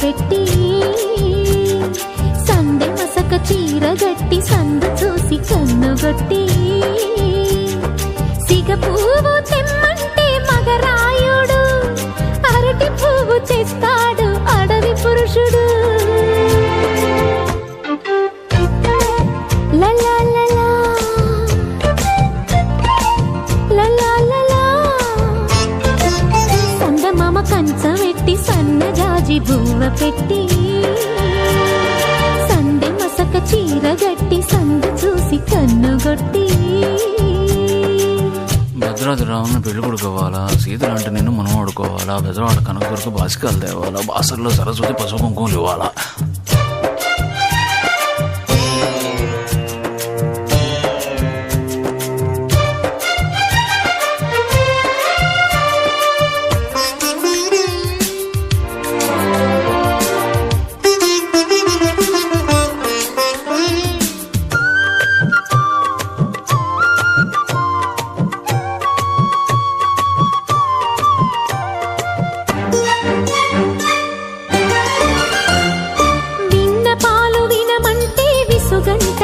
పెట్టి సందె మసక చీర గట్టి సందు చూసి కన్నుగొట్టి సిగ పువ్వు తెమ్మంటే మగరాయుడు అరటి పువ్వు తెస్తాడు అడవి పురుషుడు. సందమామ కంచమెట్టి సన్నజాజి బువ్వ పెట్టి సందె మసక చీర గట్టి సందు చూసి కన్నుగొట్టి భద్రాద్రి రావుని పెళ్లి కొడుకోవాలా, సీతలంటే నిన్ను మనం ఆడుకోవాలా, బెజవాడ కనకదుర్గ బాసికాలు తేవాలా, బాసర్లో సరస్వతి పసుపు కుంకుమలు ఇవ్వాలా. గంట